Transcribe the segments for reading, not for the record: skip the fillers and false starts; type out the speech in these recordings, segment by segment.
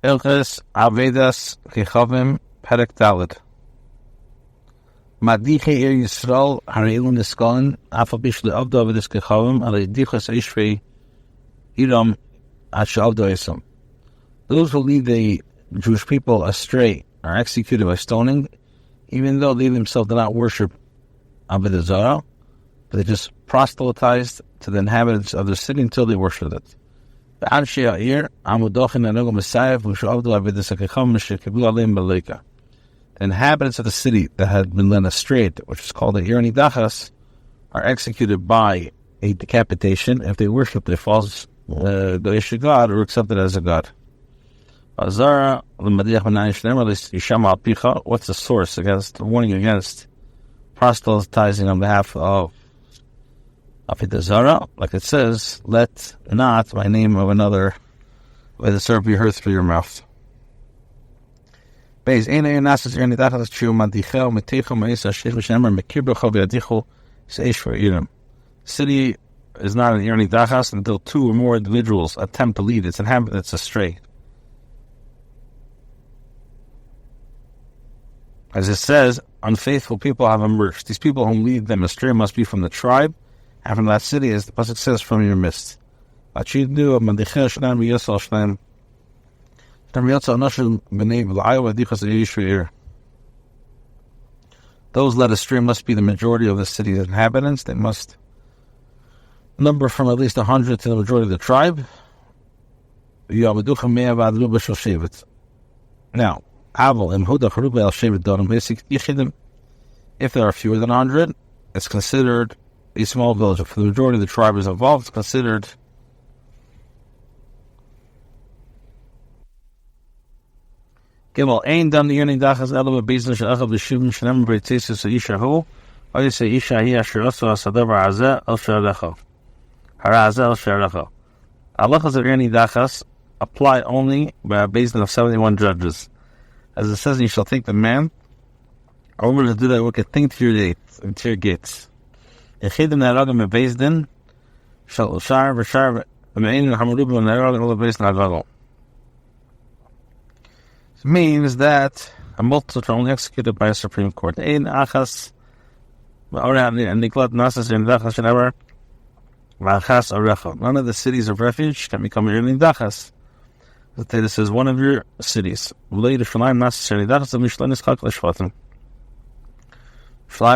Hilchos Avodat Kochavim Perek Daled. Madiche Yisrael Hareilun Niskan Afal Bishli Avda Avodat Kochavim Ale Dichos Eishvei Hiram Asher Avda Esam. Those who lead the Jewish people astray are executed by stoning, even though they themselves do not worship Avodah Zarah, but they just proselytized to the inhabitants of the city until they worshipped it. The inhabitants of the city that had been led astray, which is called the Irani Dachas, are executed by a decapitation if they worship the false God or accept it as a god. What's the source against the warning against proselytizing on behalf of Avodah Zarah? Like it says, let not my name of another by the serve be heard through your mouth. The city is not an Irani Dachas until two or more individuals attempt to lead its inhabitants astray. As it says, unfaithful people have emerged. These people whom lead them astray must be from the tribe, and from that city, as the pasuk says, from your midst. Those led astray must be the majority of the city's inhabitants. They must number from at least 100 to the majority of the tribe. Now, if there are fewer than 100, it's considered a small village. If the majority of the tribe is involved, it's considered Gimel. Ein dam nirni dachas ela bebeizin she'achav l'shivim shenem b'ritzisus ha'isha hu oyse isha hi asher oso ha'sadavar hazeh el she'arecha harazeh el she'arecha. Halachas of nirni dachas apply only by a basin of 71 judges. As it says, you shall take the man or woman to do that wicked thing to your gates. Echidim na'aragim bebezdin shall ushar v'shar v'me'einu hamarubim na'aragim ula beis na'agagal. It means that a multitude are only executed by a Supreme Court. None of the cities of refuge can become your dachas. This is one of your cities. Shalaim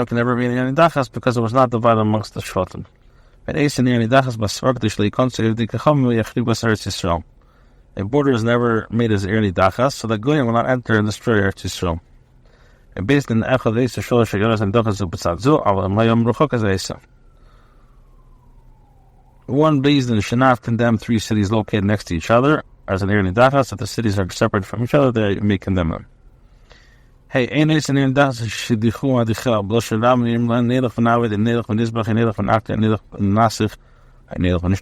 can never be in dachas because it was not divided amongst the shvatim. A border is never made as Irani Dachas, so the Goyim will not enter and destroy Eretz Yisrael. And based on the Echad Eisa Sholosh HaYonas and Dachas U'B'Tzadzu, Aval Mayom Ruchok as Eisa. One based in Shanaf condemned three cities located next to each other as an Irani Dachas. If the cities are separate from each other, they may condemn them. Hey, Ein Eisa Irani Dachas Shidichu Adichel, Blosh Ram Yimlan, Nedach Van Avid, and Nedach Van Nizbach, and Nedach Van Akta, and Nedach Van Nasich, now, in Irani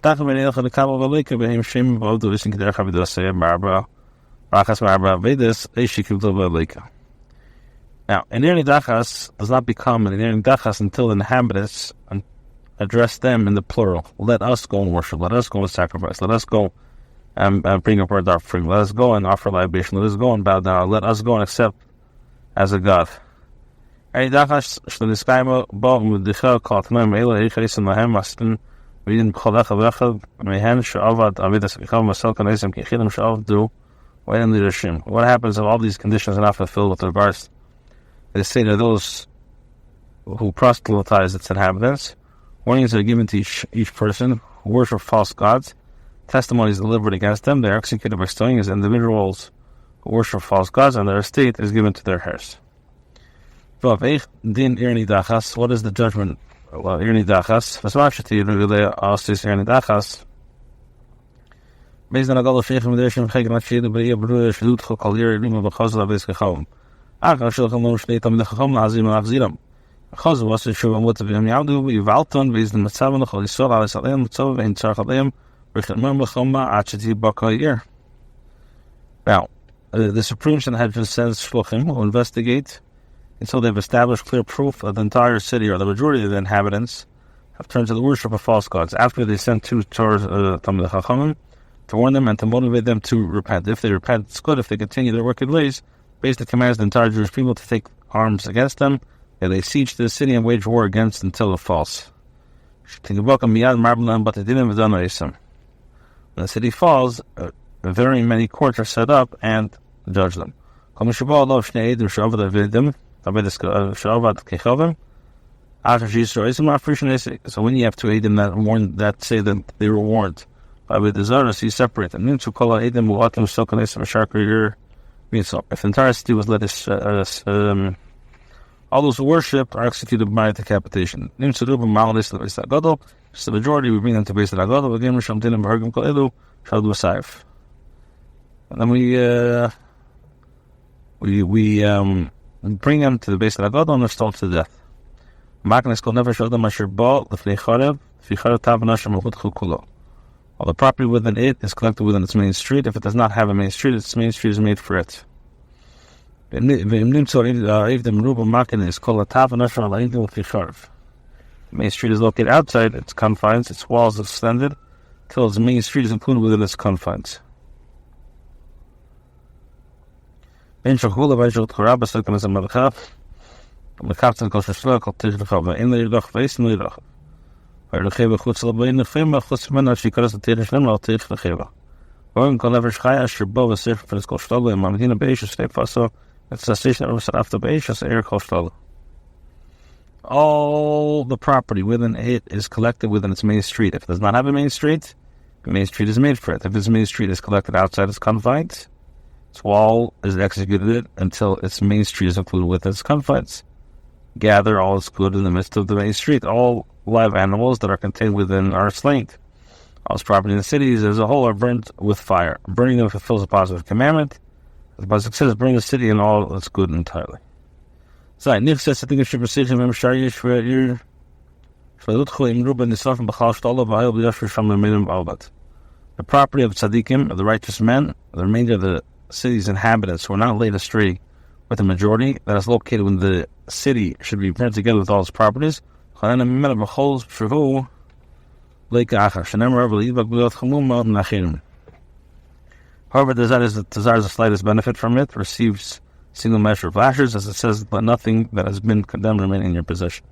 Dachas does not become an Irani Dachas until the inhabitants address them in the plural. Let us go and worship. Let us go and sacrifice. Let us go and bring up our offering. Let us go and offer libation. Let us go and bow down. Let us go and accept as a God. Irani Dachas what happens if all these conditions are not fulfilled with regards? They say to those who proselytize its inhabitants, warnings are given to each person who worship false gods, testimonies delivered against them, they are executed by stoning as individuals who worship false gods, and their estate is given to their heirs. What is the judgment? Well, Irani Dachas. Vasmachati really asks Irani Dachas. Based on a goal of Sheikh Medeshim Chegin Achid, but he Bruder Shadut Kalir Rima Bachaz Avodat Kochavim. Aka Shulchan Lo Shnei Tam Dechachom Azim Achziram. Chaz was to show what to be Yaudu, Yivalton, based on Matzav and Chol Yisrael, Alis Alayim, Matzav, and Tzarchalayim, Rechamam Bachoma, Achati Bakayir. Now, the Supreme Sanhedrin sends Shluchim who investigate until they've established clear proof that the entire city or the majority of the inhabitants have turned to the worship of false gods. After they sent two towards Talmid Chachamim, to warn them and to motivate them to repent. If they repent, it's good. If they continue their wicked ways, basically commands the entire Jewish people to take arms against them, and they siege to the city and wage war against until it falls. When the city falls, very many courts are set up and judge them. So when you have two Eidim that say that they were warned, you separate them. If the entire city was led, all those who worship are executed by decapitation. It's the majority, we bring them to Beis Hagadol. And then we bring them to the Beis Hagadol and they're stoned to death. All the property within it is collected within its main street. If it does not have a main street, its main street is made for it. The main street is located outside its confines, its walls are extended till its main street is included within its confines. All the property within it is collected within its main street. If it does not have a main street, the main street is made for it. If its main street is collected outside its confines, its wall is executed until its main street is included with its confines. Gather all its good in the midst of the main street. All live animals that are contained within are slain. All its property in the cities as a whole are burnt with fire. Burning them fulfills a positive commandment. The Pasuk says, "Bring the city and all its good entirely." The property of tzaddikim, of the righteous men, the remainder of the city's inhabitants who are not led astray with the majority, that is located when the city should be burnt together with all its properties. However, desires the slightest benefit from it receives single measure of lashes, as it says, but nothing that has been condemned remain in your possession.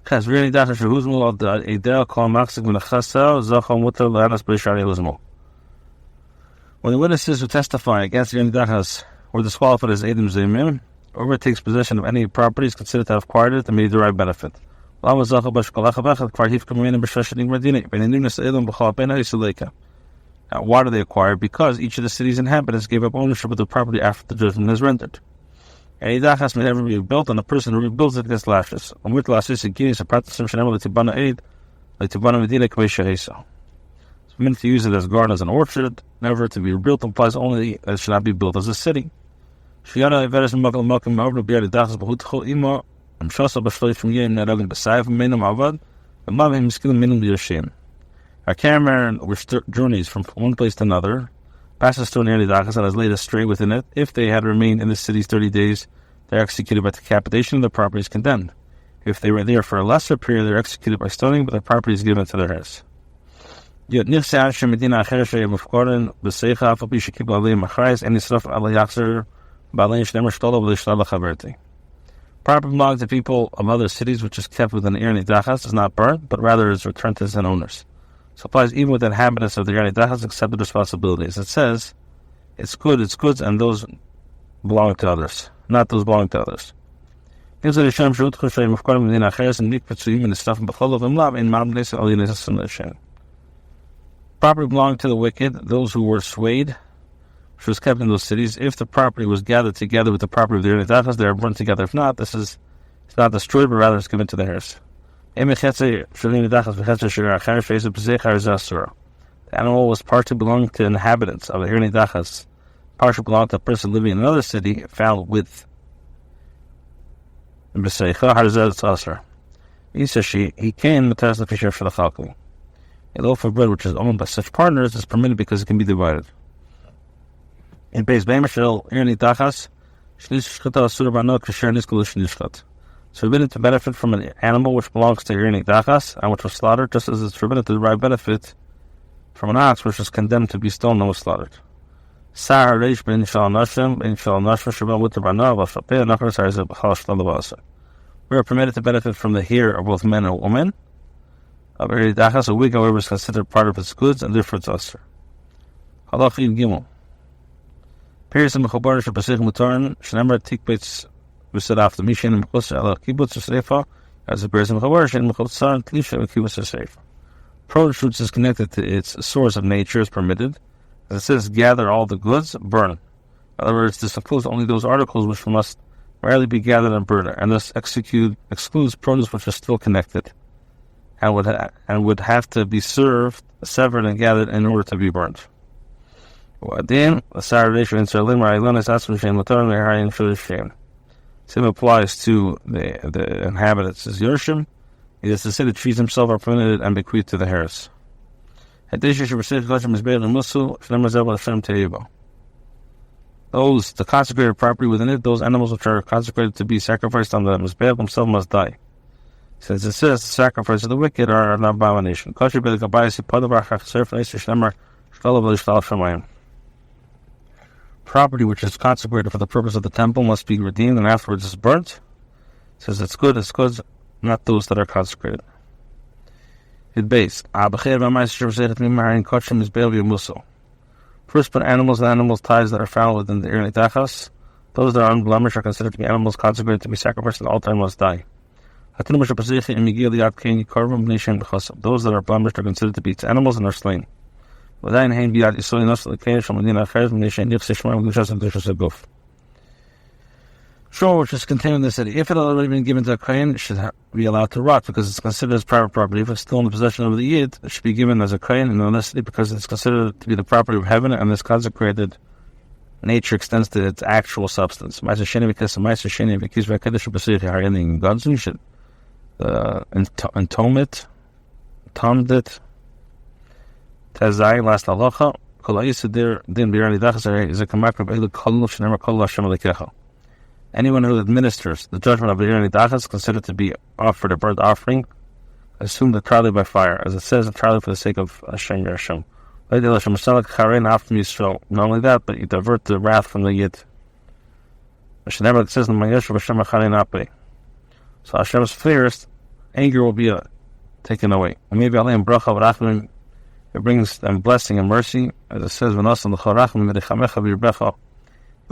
When the witnesses who testify against the Dachas were disqualified as Eidim Zeimim, whoever takes possession of any property is considered to have acquired it and may derive benefit. Now, why do they acquire? Because each of the city's inhabitants gave up ownership of the property after the judgment is rendered. Any dachas may never be rebuilt, and the person who rebuilds it gets lashes. It's meant to use it as garden, as an orchard, never to be rebuilt implies only that it should not be built as a city. A caravan which journeys from one place to another passes through an early dachas and is laid astray within it. If they had remained in the cities 30 days, they are executed by decapitation, and their property is condemned. If they were there for a lesser period, they are executed by stoning, but their property is given to their heirs. Property belongs to people of other cities which is kept within the Irni Dachas is not burnt, but rather is returned to its owners. So applies even with the inhabitants of the Irni Dachas accepted responsibilities. It says, it's goods, and those belong to others, not those belong to others. Property belonged to the wicked, those who were swayed, which was kept in those cities. If the property was gathered together with the property of the Irni Dachas, they are burnt together. If not, it's not destroyed, but rather it's given to the heirs. The animal was partly belonging to inhabitants of the Irni Dachas, partially belonged to a person living in another city, found with B'seicha. He says he came to the fisher for the chalkali. A loaf of bread which is owned by such partners is permitted because it can be divided. In Beis Beimashel Irni Dachas, it's forbidden to benefit from an animal which belongs to Irni Dachas and which was slaughtered, just as it's forbidden to derive benefit from an ox which was condemned to be stoned and was slaughtered. Sar reish ben shal nashim shabal with the banav of shapeh nachar sarizah b'chal shlalavaser. We are permitted to benefit from the hair of both men and women. A wig, however, is considered part of its goods and therefore it's usher. Halach Yud Gimel. Peris and Mechobar Shepasich Mutaran Shnemer Tikbets V'Sadaf the Mishin and Mechutz Ala Kibbutz V'Sreifa as the Peris and Mechobar Shen Mechutzar Tlisha V'Kibbutz V'Sreifa. Produce is connected to its source of nature is permitted. As it says, gather all the goods, burn. In other words, this includes only those articles which must rarely be gathered and burned, and thus excludes produce which is still connected, and would have to be served, severed, and gathered in order to be burned. Same applies to the inhabitants. As Yershim, it is to say the trees themselves are permitted and bequeathed to the heirs. Those, the consecrated property within it, those animals which are consecrated to be sacrificed on the Mizbeach themselves must die. Since it says the sacrifice of the wicked are an abomination. Property which is consecrated for the purpose of the temple must be redeemed and afterwards is burnt. It says it's good, not those that are consecrated. It based. First, put animals and animals' ties that are found within the Ir Nitachas. Those that are unblemished are considered to be animals consecrated to be sacrificed and all time must die. Those that are blemished are considered to be its animals and are slain. Straw which is contained in the city, if it had already been given to a kohen, it should be allowed to rot because it's considered as private property. If it's still in the possession of the yid, it should be given as a kohen in the city because it's considered to be the property of heaven, and this consecrated nature extends to its actual substance. You should entome it, tomed it. Tazai, last halacha. Anyone who administers the judgment of the Ir Nidachas is considered to be offered a burnt offering, assumed entirely by fire, as it says entirely for the sake of Hashem Yerushem. Not only that, but you divert the wrath from the Yid. It says so Hashem's fierce anger will be taken away. And maybe Allah and bracha v'rachmim, it brings them blessing and mercy, as it says, He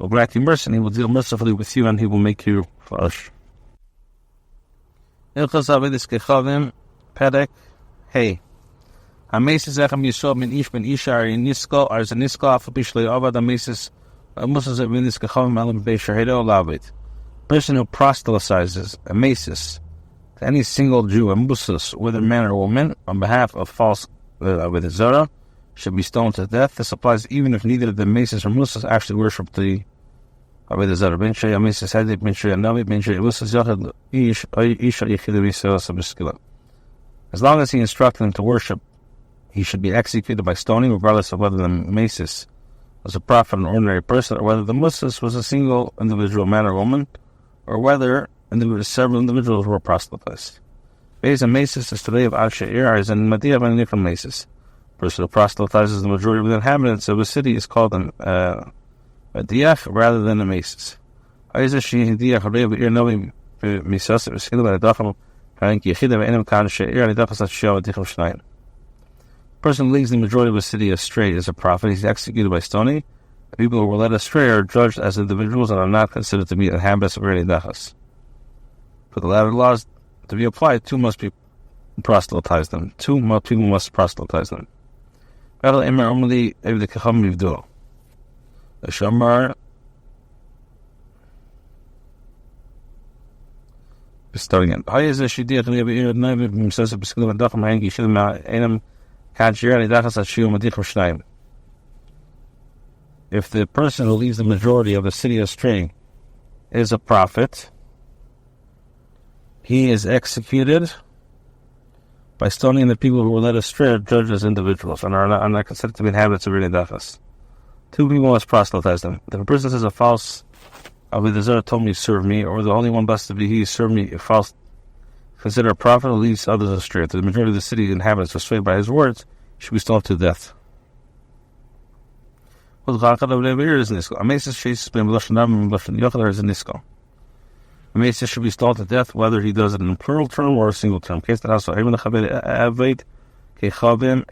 will grant you mercy, and He will deal mercifully with you, and He will make you flourish. Hilchos Avodat Kochavim Perek. Hey. Amesis echem yisod min ish ben isha ar nisko ar ze nisko afu bishlei avad amesis musas Avodat Kochavim alam beisher hedo lavit. Person who proselytizes amesis to any single Jew, a musas, whether man or woman, on behalf of false with a zara, should be stoned to death. This applies even if neither of the Mesis or Musas actually worship the Avodah Zarah. As long as he instructed them to worship, he should be executed by stoning, regardless of whether the Mesis was a prophet, an ordinary person, or whether the Musas was a single individual, man or woman, or whether several individuals were proselytized. Beis Mesis is today of Al Sha'ir, as in Madiyah and Nikon Mesis. Person who proselytizes the majority of the inhabitants of a city is called a diach rather than a maces. Person who leads the majority of a city astray is a prophet. He's executed by stoning. The people who were led astray are judged as individuals and are not considered to be inhabitants of any dachas. For the latter laws to be applied, two must be proselytize them. Two people must proselytize them. Starting again. If the person who leads the majority of the city astray is a prophet, he is executed by stoning the people who were led astray, are judged as individuals and are not considered to be inhabitants of Ir Nidachas. Two people must proselytize them. If a person says a false Avodah Zarah told me serve me, or the only one blessed to be he served me, if false, consider a prophet who leads others astray. If the majority of the city inhabitants are swayed by his words, should be stoned to death. A Mesis should be stoned to death whether he does it in a plural term or a single term. Case that also Avodat Kochavim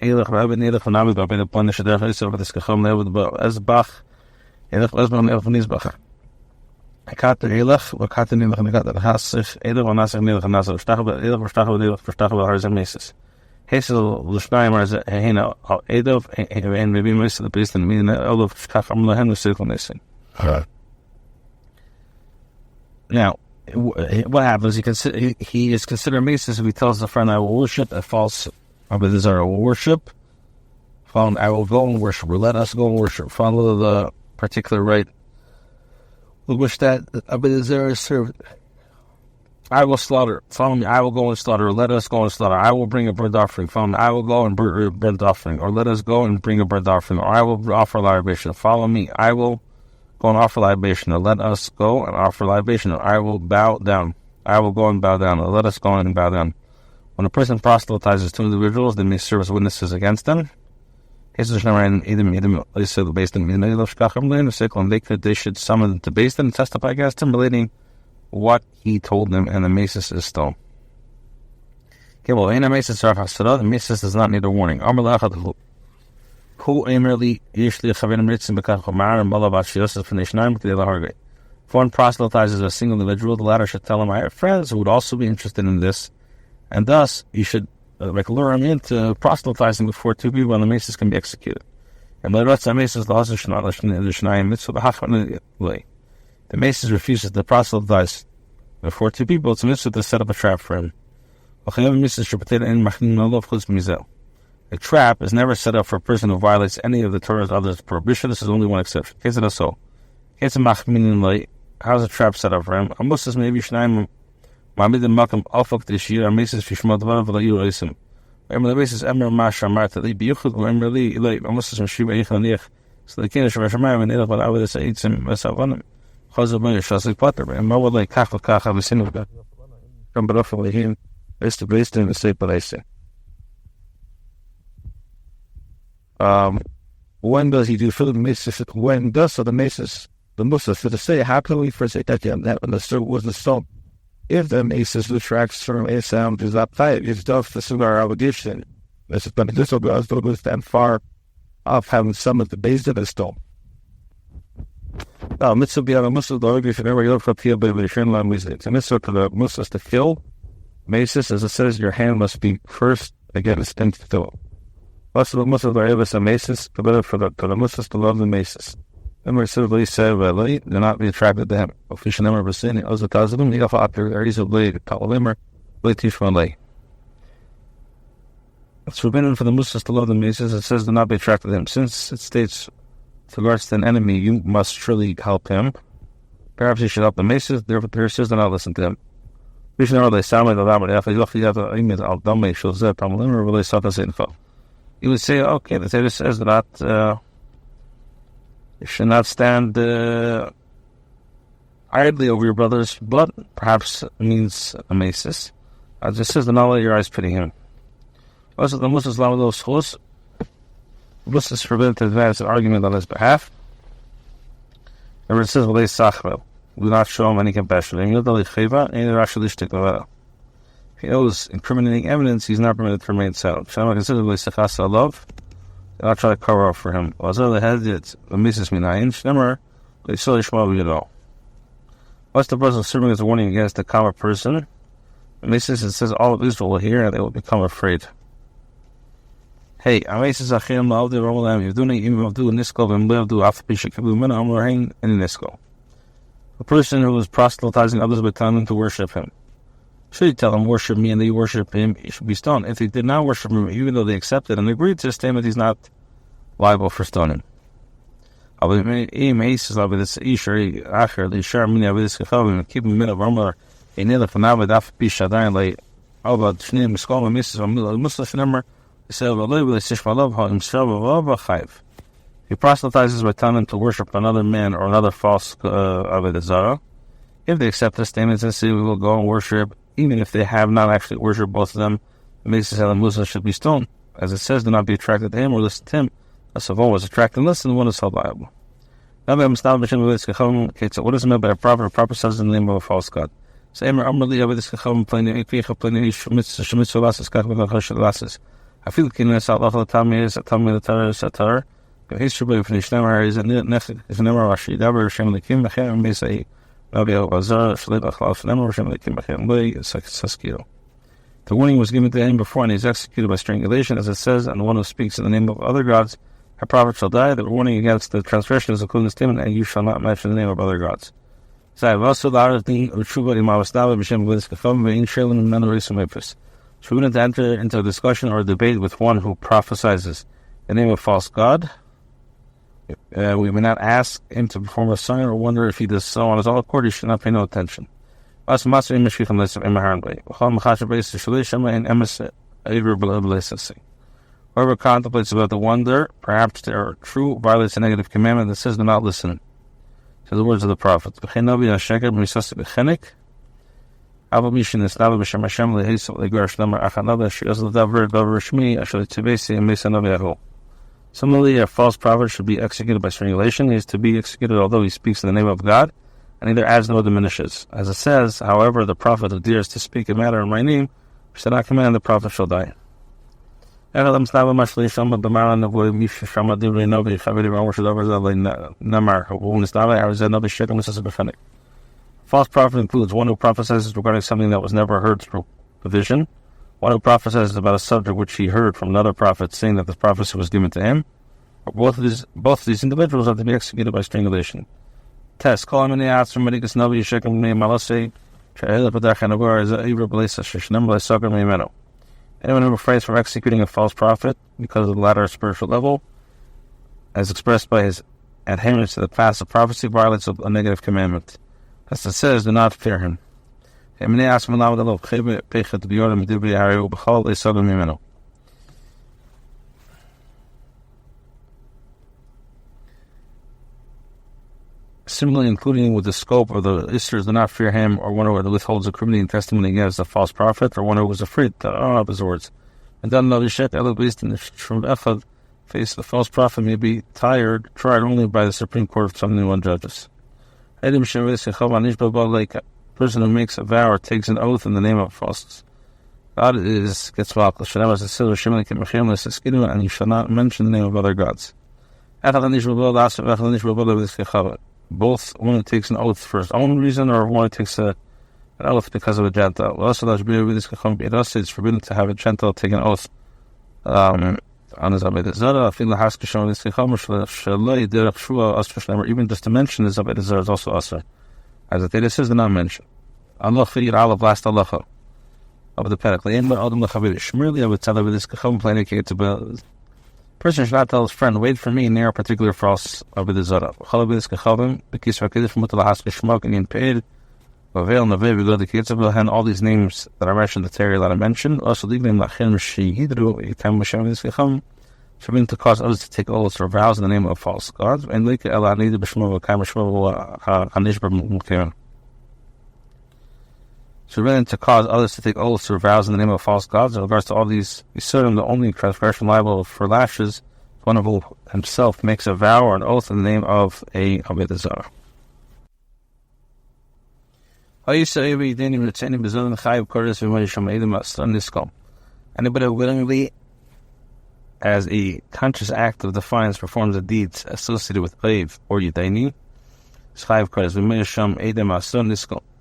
Perek Kater Elach, or Kater Nilach, and Kater Hasich, Eder, or Nasach Nilach, and Nasach, Verstachel, Harzem Meses. Hesel, Lushnaim, Hena, Edov, and maybe most of the beast and me, and all of Shkacham Lahem, the circle missing. Now, what happens? He is considered Meses if he tells the friend, I will worship a false Avodah I will worship. Follow, I will go and worship, or let us go and worship. Follow the particular rite which that Avodah is served. I will slaughter. Follow me. I will go and slaughter. Let us go and slaughter. I will bring a burnt offering. Follow me. I will go and bring a burnt offering. Or let us go and bring a burnt offering. Or I will offer libation. Follow me. I will go and offer libation. Or let us go and offer libation. Or I will bow down. I will go and bow down. Or let us go and bow down. When a person proselytizes two individuals, they may serve as witnesses against them. They should summon them to base them and testify against him, relating what he told them, and the Mesis is stone. Okay, well, the Mesis does not need a warning. If one proselytizes a single individual, the latter should tell him, I have friends who would also be interested in this, and thus you should lure him into proselytizing before two people, and the Mesis can be executed. And the Mesis refuses to proselytize before two people. It's a mitzvah to set up a trap for him. A trap is never set up for a person who violates any of the Torah's other prohibitions. This is only one exception. How's a trap set up for him? Maybe the Malcolm Alfak this year, our Mesis Fishmadvar Valayu. Emma basis Emma Masha Marta Lee Buchud or Emma Lee like almost as she may so the Kinish Rashama and Ella but I would say it's in Masavan. Husband Shasik Potter and Mowa like Kaka have a sin of that. Come but off of him is to based in the state but I say. When does he do for the Mesis? When does so the Mesis the Musa for the say happily for say that when the serve was the stone. If the Mesis retracts from a sound is up tight, it's tough to sue our obligation. This is beneficial to us to stand far off having some of the base of the stone. Now, mitzvah be a Muslim dog if you never go for Pia by the Shinla music. It's a mitzvah to the Muslims to kill. Mesis, as it says, your hand must be first against and to kill. Also, the Muslims are able to Mesis, the better for the Muslims to love the Mesis. Remember, simply said, do not be attracted to him. Official number of sin, also tells them, you have to easily call him, it's forbidden for the Muslims to love the Mesis. It says, do not be attracted to him. Since it states, with regards to an enemy, you must surely help him. Perhaps you should help the Mesis, therefore, it says, do not listen to him. You would say, okay, the Torah says that you should not stand idly over your brother's blood. Perhaps it means a Mesis. As it says, do not let your eyes pity him. Also, the Muslims allow those schools. Muslims forbidden to advance an argument on his behalf. Remember, it says, do not show him any compassion. If he knows incriminating evidence, he's not permitted to remain silent. Do not try to cover up for him. Once the person serving as a warning against the common person, it says all of Israel will hear and they will become afraid. Hey, a person who is proselytizing others by telling them to worship him. Should you tell them, worship me, and they worship him, he should be stoned. If they did not worship him, even though they accepted and agreed to the statement, he's not liable for stoning. Keep him he proselytizes by telling them to worship another man or another false Avodah Zarah. If they accept the statements and say we will go and worship, even if they have not actually worshipped both of them, it makes it say the Muslims should be stoned. As it says, do not be attracted to him or listen to him. As if one was attracted and listened, one is held liable. What does it mean by a prophet? A prophet says in the name of a false god. I feel the warning was given to him before, and he is executed by strangulation, as it says, and the one who speaks in the name of other gods, a prophet shall die. The warning against the transgression is including the statement, and you shall not mention the name of other gods. Shouldn't enter into a discussion or a debate with one who prophesizes the name of a false god. We may not ask him to perform a sign or wonder if he does so on his own accord. He should not pay no attention. Whoever contemplates about the wonder, perhaps they are true, violates a negative commandment that says do not listen to the words of the prophet. Similarly, a false prophet should be executed by strangulation. He is to be executed although he speaks in the name of God, and neither adds nor diminishes. As it says, however, the prophet who dares to speak a matter in my name shall not command, the prophet shall die. False prophet includes one who prophesies regarding something that was never heard through a vision, one who prophesies about a subject which he heard from another prophet, saying that the prophecy was given to him. Both of these individuals are to be executed by strangulation. Test. Anyone who refrains from executing a false prophet because of the latter spiritual level, as expressed by his adherence to the path of prophecy, violates a negative commandment. As it says, do not fear him. Similarly, including with the scope of the Isers, do not fear him, or one who withholds a criminating testimony against a false prophet, or one who was afraid to honor up his words. And then face the false prophet may be tried only by the Supreme Court of 71 judges. A person who makes a vow or takes an oath in the name of false God gets malchus. And you shall not mention the name of other gods. Both one who takes an oath for his own reason, or one who takes an oath because of a Gentile. It's forbidden to have a Gentile take an oath on his Avodah Zarah, or even just to mention his Avodah Zarah is also asur. As the Torah says, do not mention. Allah figure Allah last halacha of the Perek. Person should not tell his friend, wait for me near a particular false Avodah Zarah. And all these names that I mentioned, the Torah that I mentioned, also forbidden to cause others to take oaths or vows in the name of false gods. And forbidden to cause others to take oaths or vows in the name of false gods. In regards to all these, Yisurim, the only transgression liable for lashes, one of who himself makes a vow or an oath in the name of a Avodah Zarah. Anybody who willingly, as a conscious act of defiance, performs the deeds associated with Oiv or Yidayni,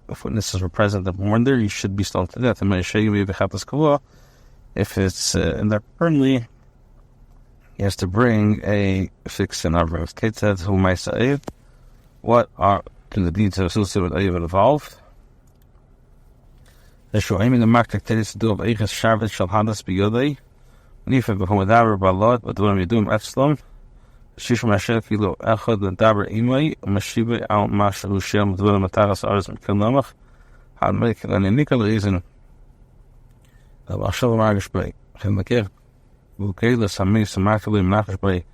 if witnesses were present that warned there, you should be stoned to death. If it's in there currently, he has to bring a fixed in Avrav. Kate said, who might say, what are the deeds associated with Oiv involved? The Shoaiming the Maktak Teres to do of Eiches Sharvet Shal Hadas Biyodei. Nifa become a daber balot, but when we do Epsilon, Shishim Hashem Kilo Echad and Daber Imai, Mashiba Al Mashu Shem, the Villa Mataras Ars and Kilnamach, had make an nickel reason of Ashel Magish Bay. Hemake, Bukela Sami Samakali Nakish Bay,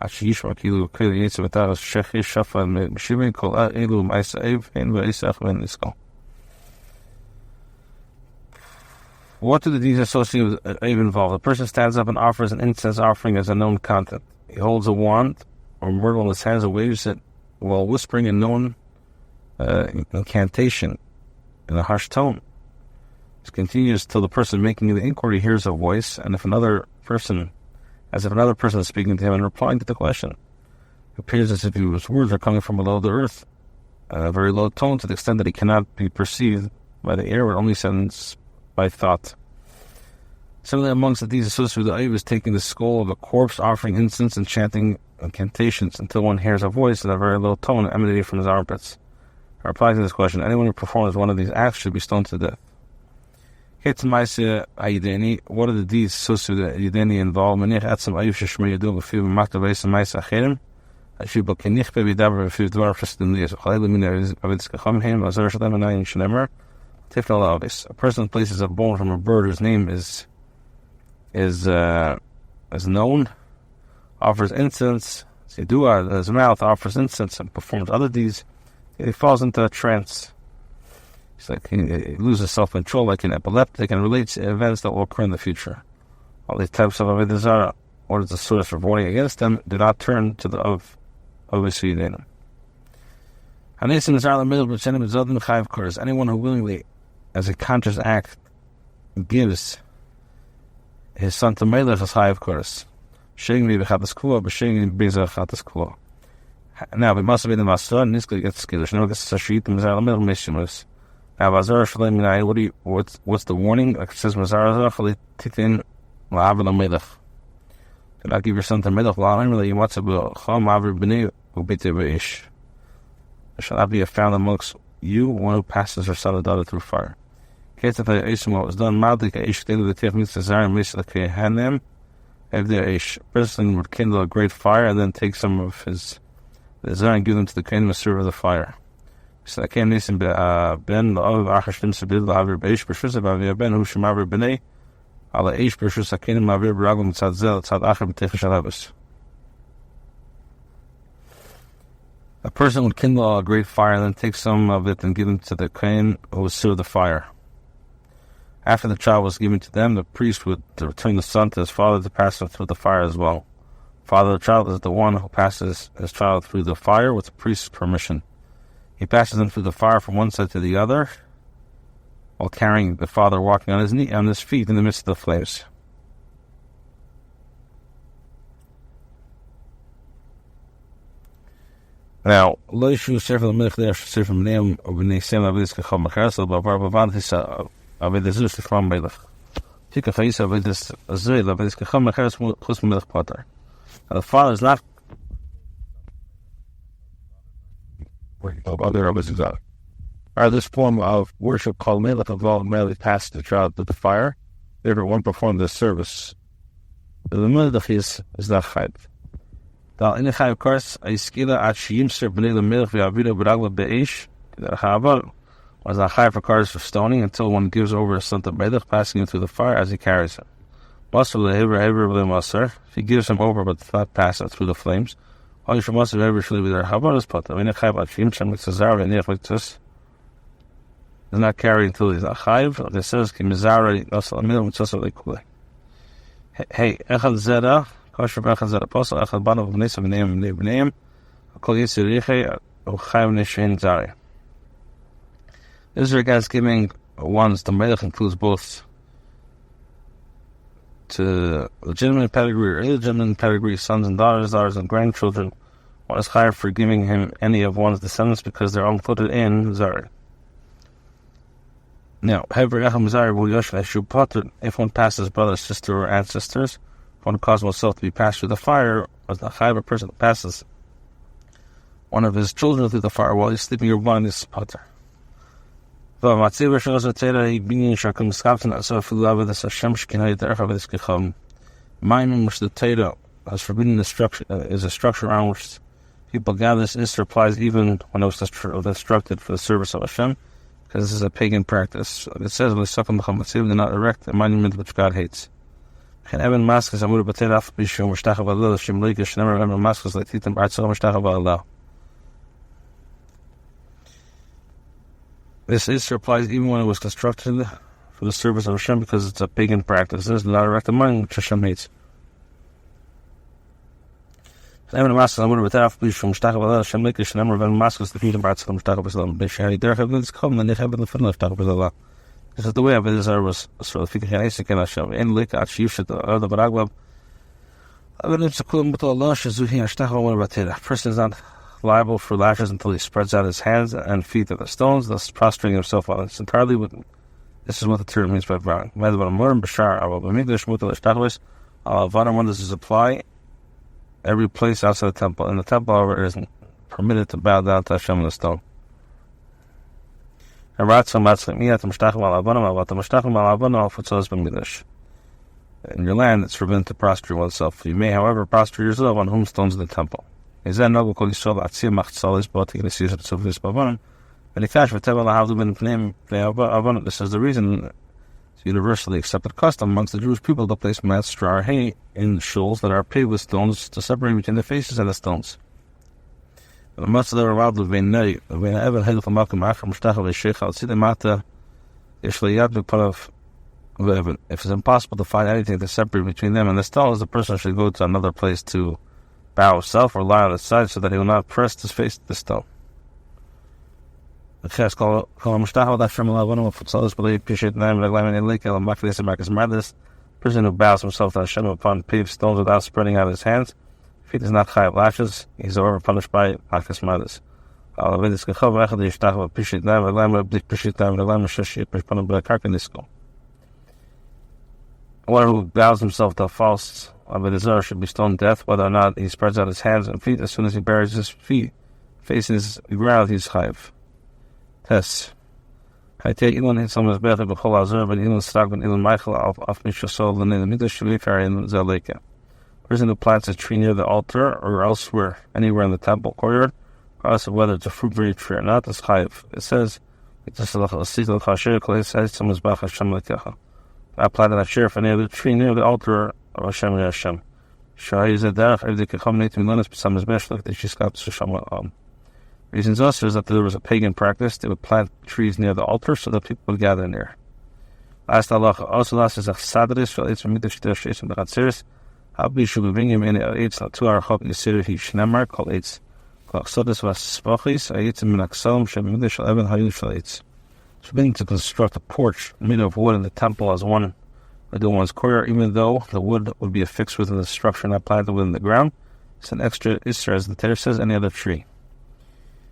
Ashish Makilu, Kili Yates of Mataras, Shechi Shafa, and Mashiba, Kol Elu, Maisa Ave, and Vaisach, and Nisko. What do the deeds associated with Eiv involve? The person stands up and offers an incense offering as a known content. He holds a wand or myrtle in his hands and waves it while whispering a known incantation in a harsh tone. This continues till the person making the inquiry hears a voice, and if another person is speaking to him and replying to the question. It appears as if his words are coming from below the earth, a very low tone to the extent that he cannot be perceived by the air, but only sensed by thought. Similarly, amongst these associated with the Eiv is taking the skull of a corpse, offering incense and chanting incantations until one hears a voice in a very low tone emanating from his armpits. I reply to this question: anyone who performs one of these acts should be stoned to death. What are the deeds associated with Yideni involved? A person places a bone from a bird whose name is known, offers incense, his mouth offers incense and performs other deeds. He falls into a trance. It's like he loses self-control, like an epileptic, and relates to events that will occur in the future. All these types of Avodah Zarah, or as a source of warning against them, do not turn to the of Yideni. Anyone who willingly, as a conscious act, gives his son to Melech as Chayav Kores. Now, we must be the Master, and this gets Kiddush. No, this is a sheet, and Mazar Lamil Mishimus. Now, what's the warning? Like it says, Mazar Zachali Titin La'av Melech. Do not give your son to Melech, La'av Melech, you want to be Chom Avir B'nei, Ubite B'ish. There shall not be a found amongst you, one who passes her son or daughter through fire. What was done, if the person would kindle a great fire and then take some of his Zar and give them to the Kohen and serve of the fire. So I came Nisim Ben La'av Achashtim Sabid La'avir B'Eish B'Shus Avir Ben Hushim Avir B'nei Ala Eish B'Shus Akenim Avir B'Raglam Tzad Zel Tzad Achar B'Teicha Shalabas. A person would kindle a great fire and then take some of it and give them to the Kohen who would serve the fire. After the child was given to them, the priest would return the son to his father to pass him through the fire as well. Father of the child is the one who passes his child through the fire with the priest's permission. He passes him through the fire from one side to the other, while carrying the father walking on his feet in the midst of the flames. Now, Loishu Sefer L'Melech De'er Sefer M'neim U'B'nei Sem Avodat Kochavim Perek B'Avar B'Avad Hisa Avodat Zul Shekram Melech Tika Chayisa Avodat Zul Avodat Kochavim Perek Chus Melech Potter. Now, the father is not of other Avodah Zarah. This form of worship called Melech involved merely passed the child to the fire. Therefore, one performed this service. The Melech is not chayv. Dal in the Chayav Kores, a skila at Shiyimser B'nei L'Melech V'Avida B'Ragla B'Eish, the Chava was not Chayav for Kores for stoning until one gives over his son to Melech, passing him through the fire as he carries him. Master L'Hever Hever V'Le'Maser, if he gives him over but does not pass it through the flames, all you should must have ever should be there. Chava is put. I mean, the Chayav at Shiyimser Mitzazar V'Nech Mitzvus does not carry until he's a Chayav. It says, Ki Mizara Nasal Amil Mitzvus L'Kule. Hey, Echad Zera. Kosher B'Echad Zera Apostle Echad Banav V'Nesa V'Neim V'Nei V'Neim Kol Yisir Yichei U'Chayav Neshein Zari. This regards giving ones the Melech includes both to legitimate pedigree or illegitimate pedigree, sons and daughters and grandchildren. One is chayav for giving him any of one's descendants because they're included in Zari. Now, if one passes brother, sister, or ancestors, one causes oneself to be passed through the fire, as the chayav person that passes one of his children through the fire while he's sleeping or blind is potter. Mine which the Torah has forbidden is a structure around which people gather. This Isser applies even when it was constructed for the service of Hashem, because this is a pagan practice. It says, "Do not erect a monument which God hates." This Isser applies even when it was constructed for the service of Hashem because it's a pagan practice. There's not a direct money which Hashem hates. Even the Maskos Amud B'Taf Bish from Shtach Avodat Hashem Likish and Amr Ben Maskos the Fidim B'Atz from Shtach B'Salam B'Shari Derech Have This Come and they have the Fidel of Shtach B'Salam. This is the way of Israel was sort of Fikach Isaac and Hashem. In Lik at Shivshet the other Baraglab. Evidence of Kulam B'To Allah Shazuhi Hashtach Amud B'Tira. A person is not liable for lashes until he spreads out his hands and feet of the stones, thus prostrating himself on it entirely. This is what the term means by bowing. When this is applied, every place outside the temple. In the temple, however, it isn't permitted to bow down to Hashem on the stone. In your land, it's forbidden to prostrate oneself. You may, however, prostrate yourself on whom stones in the temple. This is the reason it's universally accepted custom amongst the Jewish people to place mats, straw, or hay in shoals that are paved with stones to separate between the faces and the stones. If it's impossible to find anything to separate between them and the stones, the person should go to another place to bow himself or lie on his side so that he will not press his face to the stone. Person who bows himself to Hashem upon paved stones without spreading out his hands, if he does not chayav lashes, he is however punished by Akas Madas. One who bows himself to a false Avodah should be stoned to death, whether or not he spreads out his hands and feet. As soon as he buries his feet facing the ground, he's chayav. Test. Person who plants a tree near the altar or elsewhere, anywhere in the temple courtyard, regardless of whether it's a fruit-bearing tree or not, is chayav. It says, I planted a sheriff any other tree near the altar of Hashem and Hashem. Reasons also is that there was a pagan practice. They would plant trees near the altar so that people would gather near. Last halacha also last is a sadris for it's from Midrash Sheish and B'Chatzeres. Habli should bring him in it's not 2 hour chop yisir he shnemar called it's klachsodis was spachis ayitzim min aksalim shem Midrash Eleven hayul shel it's. Forbidding to construct a porch made of wood in the temple as one would do one's courtyard, even though the wood would be affixed within the structure not planted within the ground. It's an extra isser, as the Torah says, any other tree.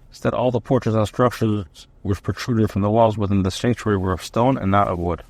Instead, all the porches and structures which protruded from the walls within the sanctuary were of stone and not of wood.